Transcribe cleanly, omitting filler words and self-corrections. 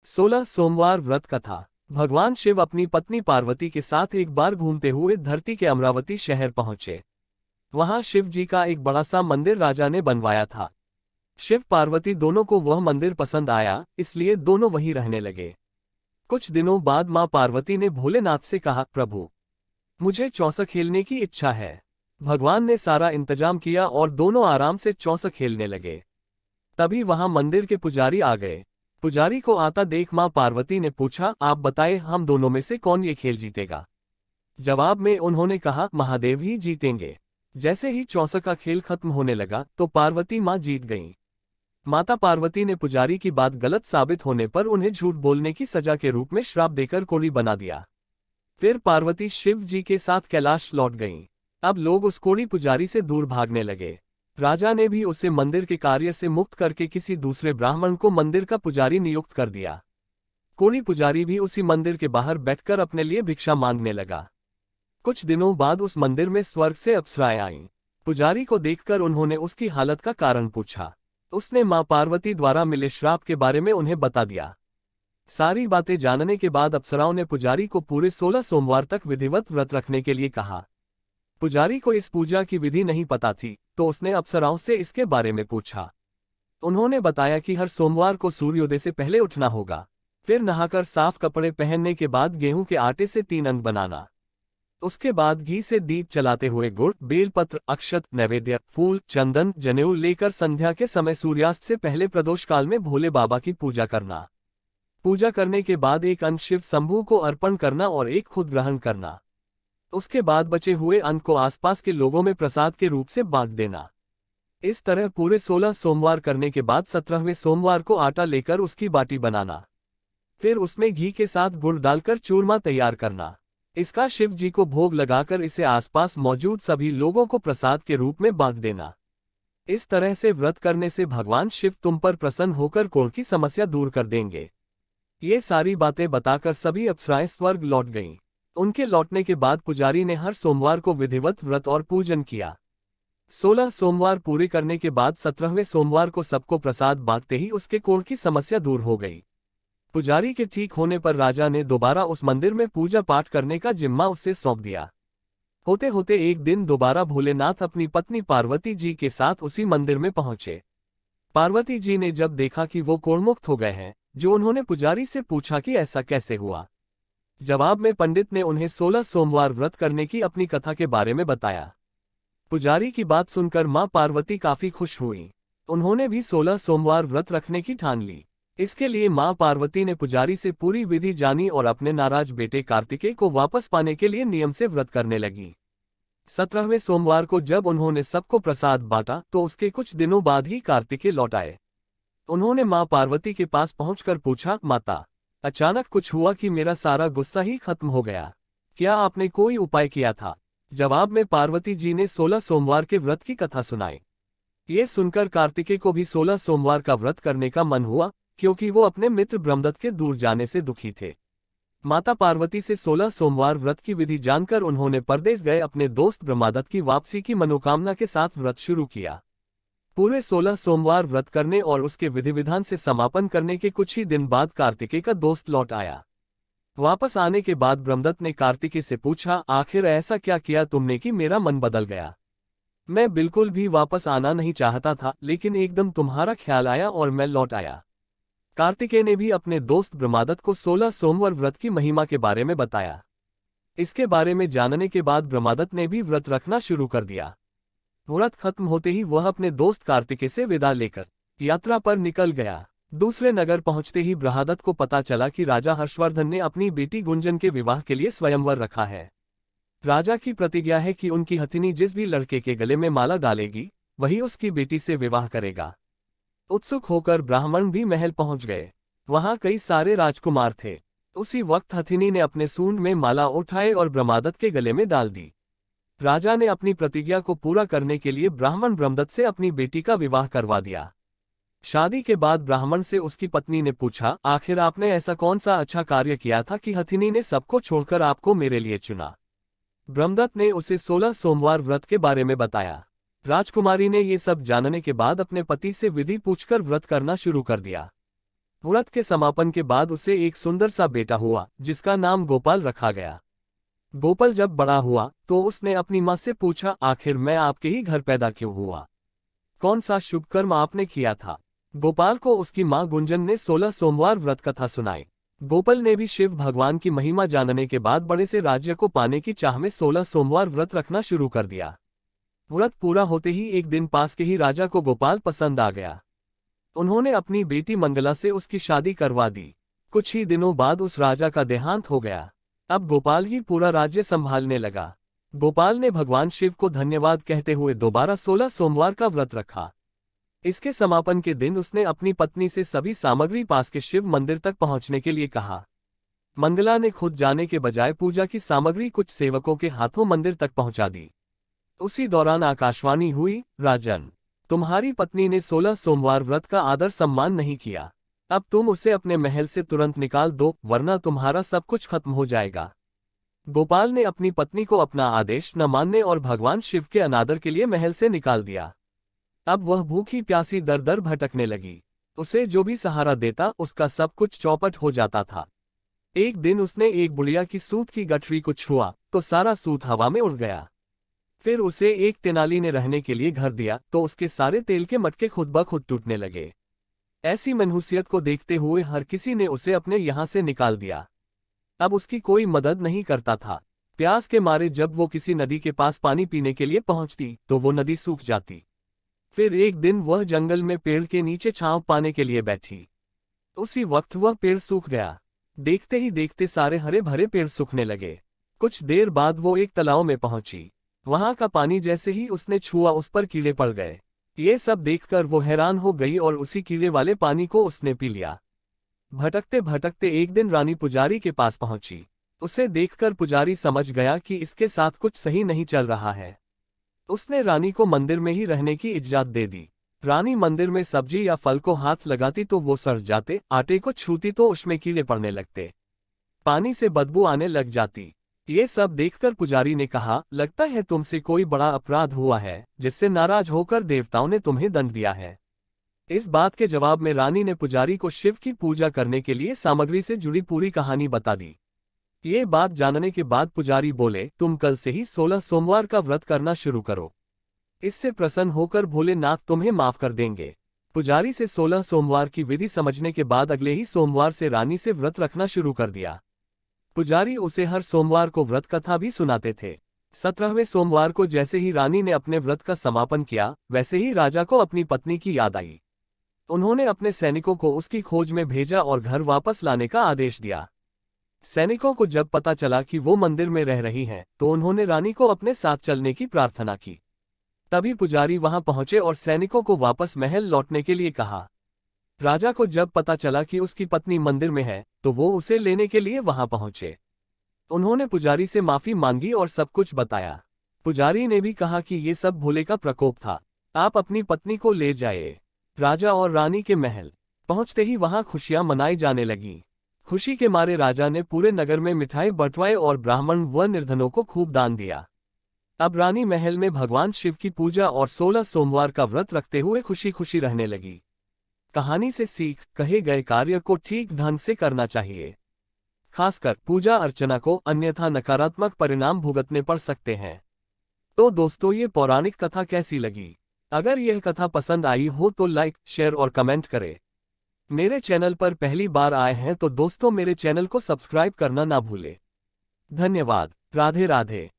16 सोमवार व्रत कथा। भगवान शिव अपनी पत्नी पार्वती के साथ एक बार घूमते हुए धरती के अमरावती शहर पहुंचे। वहां शिव जी का एक बड़ा सा मंदिर राजा ने बनवाया था। शिव पार्वती दोनों को वह मंदिर पसंद आया, इसलिए दोनों वहीं रहने लगे। कुछ दिनों बाद मां पार्वती ने भोलेनाथ से कहा, प्रभु, मुझे चौसा खेलने की इच्छा है। भगवान ने सारा इंतजाम किया और दोनों आराम से चौसा खेलने लगे। तभी वहां मंदिर के पुजारी आ गए। पुजारी को आता देख मां पार्वती ने पूछा, आप बताएं, हम दोनों में से कौन ये खेल जीतेगा। जवाब में उन्होंने कहा, महादेव ही जीतेंगे। जैसे ही चौसा का खेल खत्म होने लगा तो पार्वती मां जीत गईं। माता पार्वती ने पुजारी की बात गलत साबित होने पर उन्हें झूठ बोलने की सजा के रूप में श्राप देकर कोढ़ी बना दिया। फिर पार्वती शिव जी के साथ कैलाश लौट गईं। अब लोग उस कोढ़ी पुजारी से दूर भागने लगे। राजा ने भी उसे मंदिर के कार्य से मुक्त करके किसी दूसरे ब्राह्मण को मंदिर का पुजारी नियुक्त कर दिया। कोढ़ी पुजारी भी उसी मंदिर के बाहर बैठकर अपने लिए भिक्षा मांगने लगा। कुछ दिनों बाद उस मंदिर में स्वर्ग से अप्सराएं आईं। पुजारी को देखकर उन्होंने उसकी हालत का कारण पूछा। उसने मां पार्वती द्वारा मिले श्राप के बारे में उन्हें बता दिया। सारी बातें जानने के बाद अप्सराओं ने पुजारी को पूरे 16 सोमवार तक विधिवत व्रत रखने के लिए कहा। पुजारी को इस पूजा की विधि नहीं पता थी, तो उसने अप्सराओं से इसके बारे में पूछा। उन्होंने बताया कि हर सोमवार को सूर्योदय से पहले उठना होगा, फिर नहाकर साफ कपड़े पहनने के बाद गेहूं के आटे से 3 अंग बनाना। उसके बाद घी से दीप जलाते हुए गुड़, बेलपत्र, अक्षत, नैवेद्य, फूल, चंदन, जनेऊ लेकर संध्या के समय सूर्यास्त से पहले प्रदोष काल में भोले बाबा की पूजा करना। पूजा करने के बाद एक अंश शिव शंभू को अर्पण करना और एक खुद ग्रहण करना। उसके बाद बचे हुए अन्न को आसपास के लोगों में प्रसाद के रूप से बांट देना। इस तरह पूरे 16 सोमवार करने के बाद 17वें सोमवार को आटा लेकर उसकी बाटी बनाना। फिर उसमें घी के साथ गुड़ डालकर चूरमा तैयार करना। इसका शिव जी को भोग लगाकर इसे आसपास मौजूद सभी लोगों को प्रसाद के रूप में बांट देना। इस तरह से व्रत करने से भगवान शिव तुम पर प्रसन्न होकर कोढ़ की समस्या दूर कर देंगे। ये सारी बातें बताकर सभी अप्सराएं स्वर्ग लौट गईं। उनके लौटने के बाद पुजारी ने हर सोमवार को विधिवत व्रत और पूजन किया। 16 सोमवार पूरे करने के बाद 17वें सोमवार को सबको प्रसाद बांटते ही उसके कोढ़ की समस्या दूर हो गई। पुजारी के ठीक होने पर राजा ने दोबारा उस मंदिर में पूजा पाठ करने का जिम्मा उसे सौंप दिया। होते होते एक दिन दोबारा भोलेनाथ अपनी पत्नी पार्वती जी के साथ उसी मंदिर में पहुंचे। पार्वती जी ने जब देखा कि वो कोढ़मुक्त हो गए हैं, जो उन्होंने पुजारी से पूछा कि ऐसा कैसे हुआ। जवाब में पंडित ने उन्हें 16 सोमवार व्रत करने की अपनी कथा के बारे में बताया। पुजारी की बात सुनकर मां पार्वती काफी खुश हुई। उन्होंने भी 16 सोमवार व्रत रखने की ठान ली। इसके लिए मां पार्वती ने पुजारी से पूरी विधि जानी और अपने नाराज बेटे कार्तिकेय को वापस पाने के लिए नियम से व्रत करने लगी। 17वें सोमवार को जब उन्होंने सबको प्रसाद बांटा तो उसके कुछ दिनों बाद ही कार्तिकेय लौट आए। उन्होंने मां पार्वती के पास पहुंचकर पूछा, माता, अचानक कुछ हुआ कि मेरा सारा गुस्सा ही खत्म हो गया। क्या आपने कोई उपाय किया था? जवाब में पार्वती जी ने 16 सोमवार के व्रत की कथा सुनाई। ये सुनकर कार्तिकेय को भी 16 सोमवार का व्रत करने का मन हुआ, क्योंकि वो अपने मित्र ब्रह्मदत्त के दूर जाने से दुखी थे। माता पार्वती से 16 सोमवार व्रत की विधि जानकर उन्होंने परदेश गए अपने दोस्त ब्रह्मदत्त की वापसी की मनोकामना के साथ व्रत शुरू किया। पूरे 16 सोमवार व्रत करने और उसके विधि विधान से समापन करने के कुछ ही दिन बाद कार्तिकेय का दोस्त लौट आया। वापस आने के बाद ब्रह्मदत्त ने कार्तिकेय से पूछा, आखिर ऐसा क्या किया तुमने कि मेरा मन बदल गया? मैं बिल्कुल भी वापस आना नहीं चाहता था, लेकिन एकदम तुम्हारा ख्याल आया और मैं लौट आया। कार्तिकेय ने भी अपने दोस्त ब्रह्मदत्त को 16 सोमवार व्रत की महिमा के बारे में बताया। इसके बारे में जानने के बाद ब्रह्मदत्त ने भी व्रत रखना शुरू कर दिया। व्रत खत्म होते ही वह अपने दोस्त कार्तिकेय से विदा लेकर यात्रा पर निकल गया। दूसरे नगर पहुंचते ही ब्रह्मदत्त को पता चला कि राजा हर्षवर्धन ने अपनी बेटी गुंजन के विवाह के लिए स्वयंवर रखा है। राजा की प्रतिज्ञा है कि उनकी हथिनी जिस भी लड़के के गले में माला डालेगी, वही उसकी बेटी से विवाह करेगा। उत्सुक होकर ब्राह्मण भी महल पहुंच गए। वहां कई सारे राजकुमार थे। उसी वक्त हथिनी ने अपने सूंड में माला उठाए और ब्रह्मदत्त के गले में डाल दी। राजा ने अपनी प्रतिज्ञा को पूरा करने के लिए ब्राह्मण ब्रह्मदत्त से अपनी बेटी का विवाह करवा दिया। शादी के बाद ब्राह्मण से उसकी पत्नी ने पूछा, आखिर आपने ऐसा कौन सा अच्छा कार्य किया था कि हथिनी ने सबको छोड़कर आपको मेरे लिए चुना? ब्रह्मदत्त ने उसे 16 सोमवार व्रत के बारे में बताया। राजकुमारी ने ये सब जानने के बाद अपने पति से विधि पूछकर व्रत करना शुरू कर दिया। व्रत के समापन के बाद उसे एक सुंदर सा बेटा हुआ जिसका नाम गोपाल रखा गया। गोपाल जब बड़ा हुआ तो उसने अपनी माँ से पूछा, आखिर मैं आपके ही घर पैदा क्यों हुआ? कौन सा शुभ कर्म आपने किया था? गोपाल को उसकी माँ गुंजन ने 16 सोमवार व्रत कथा सुनाई। गोपाल ने भी शिव भगवान की महिमा जानने के बाद बड़े से राज्य को पाने की चाह में 16 सोमवार व्रत रखना शुरू कर दिया। व्रत पूरा होते ही एक दिन पास के ही राजा को गोपाल पसंद आ गया। उन्होंने अपनी बेटी मंगला से उसकी शादी करवा दी। कुछ ही दिनों बाद उस राजा का देहांत हो गया। अब गोपाल ही पूरा राज्य संभालने लगा। गोपाल ने भगवान शिव को धन्यवाद कहते हुए दोबारा 16 सोमवार का व्रत रखा। इसके समापन के दिन उसने अपनी पत्नी से सभी सामग्री पास के शिव मंदिर तक पहुंचने के लिए कहा। मंगला ने खुद जाने के बजाय पूजा की सामग्री कुछ सेवकों के हाथों मंदिर तक पहुंचा दी। उसी दौरान आकाशवाणी हुई, राजन, तुम्हारी पत्नी ने 16 सोमवार व्रत का आदर सम्मान नहीं किया। अब तुम उसे अपने महल से तुरंत निकाल दो, वरना तुम्हारा सब कुछ खत्म हो जाएगा। गोपाल ने अपनी पत्नी को अपना आदेश न मानने और भगवान शिव के अनादर के लिए महल से निकाल दिया। अब वह भूखी प्यासी दर दर भटकने लगी। उसे जो भी सहारा देता उसका सब कुछ चौपट हो जाता था। एक दिन उसने एक बुढ़िया की सूत की गठरी को छुआ तो सारा सूत हवा में उड़ गया। फिर उसे एक तेनाली ने रहने के लिए घर दिया तो उसके सारे तेल के मटके खुद ब खुद टूटने लगे। ऐसी मनहूसियत को देखते हुए हर किसी ने उसे अपने यहाँ से निकाल दिया। अब उसकी कोई मदद नहीं करता था। प्यास के मारे जब वो किसी नदी के पास पानी पीने के लिए पहुंचती तो वो नदी सूख जाती। फिर एक दिन वह जंगल में पेड़ के नीचे छांव पाने के लिए बैठी। उसी वक्त वह पेड़ सूख गया। देखते ही देखते सारे हरे भरे पेड़ सूखने लगे। कुछ देर बाद वो एक तालाब में पहुंची। वहां का पानी जैसे ही उसने छुआ उस पर कीड़े पड़ गए। ये सब देखकर वो हैरान हो गई और उसी कीड़े वाले पानी को उसने पी लिया। भटकते भटकते एक दिन रानी पुजारी के पास पहुंची। उसे देखकर पुजारी समझ गया कि इसके साथ कुछ सही नहीं चल रहा है। उसने रानी को मंदिर में ही रहने की इजाजत दे दी। रानी मंदिर में सब्जी या फल को हाथ लगाती तो वो सड़ जाते, आटे को छूती तो उसमें कीड़े पड़ने लगते, पानी से बदबू आने लग जाती। ये सब देखकर पुजारी ने कहा, लगता है तुमसे कोई बड़ा अपराध हुआ है जिससे नाराज होकर देवताओं ने तुम्हें दंड दिया है। इस बात के जवाब में रानी ने पुजारी को शिव की पूजा करने के लिए सामग्री से जुड़ी पूरी कहानी बता दी। ये बात जानने के बाद पुजारी बोले, तुम कल से ही 16 सोमवार का व्रत करना शुरू करो। इससे प्रसन्न होकर भोलेनाथ तुम्हें माफ कर देंगे। पुजारी से 16 सोमवार की विधि समझने के बाद अगले ही सोमवार से रानी से व्रत रखना शुरू कर दिया। पुजारी उसे हर सोमवार को व्रत कथा भी सुनाते थे। 17वें सोमवार को जैसे ही रानी ने अपने व्रत का समापन किया वैसे ही राजा को अपनी पत्नी की याद आई। उन्होंने अपने सैनिकों को उसकी खोज में भेजा और घर वापस लाने का आदेश दिया। सैनिकों को जब पता चला कि वो मंदिर में रह रही हैं, तो उन्होंने रानी को अपने साथ चलने की प्रार्थना की। तभी पुजारी वहां पहुंचे और सैनिकों को वापस महल लौटने के लिए कहा। राजा को जब पता चला कि उसकी पत्नी मंदिर में है तो वो उसे लेने के लिए वहां पहुंचे। उन्होंने पुजारी से माफी मांगी और सब कुछ बताया। पुजारी ने भी कहा कि ये सब भोले का प्रकोप था, आप अपनी पत्नी को ले जाइए। राजा और रानी के महल पहुंचते ही वहां खुशियां मनाई जाने लगीं। खुशी के मारे राजा ने पूरे नगर में मिठाई बंटवाई और ब्राह्मण व निर्धनों को खूब दान दिया। अब रानी महल में भगवान शिव की पूजा और 16 सोमवार का व्रत रखते हुए खुशी खुशी रहने लगी। कहानी से सीख, कहे गए कार्य को ठीक ढंग से करना चाहिए, खासकर पूजा अर्चना को, अन्यथा नकारात्मक परिणाम भुगतने पड़ सकते हैं। तो दोस्तों, ये पौराणिक कथा कैसी लगी? अगर यह कथा पसंद आई हो तो लाइक, शेयर और कमेंट करें। मेरे चैनल पर पहली बार आए हैं तो दोस्तों मेरे चैनल को सब्सक्राइब करना ना भूलें। धन्यवाद। राधे राधे।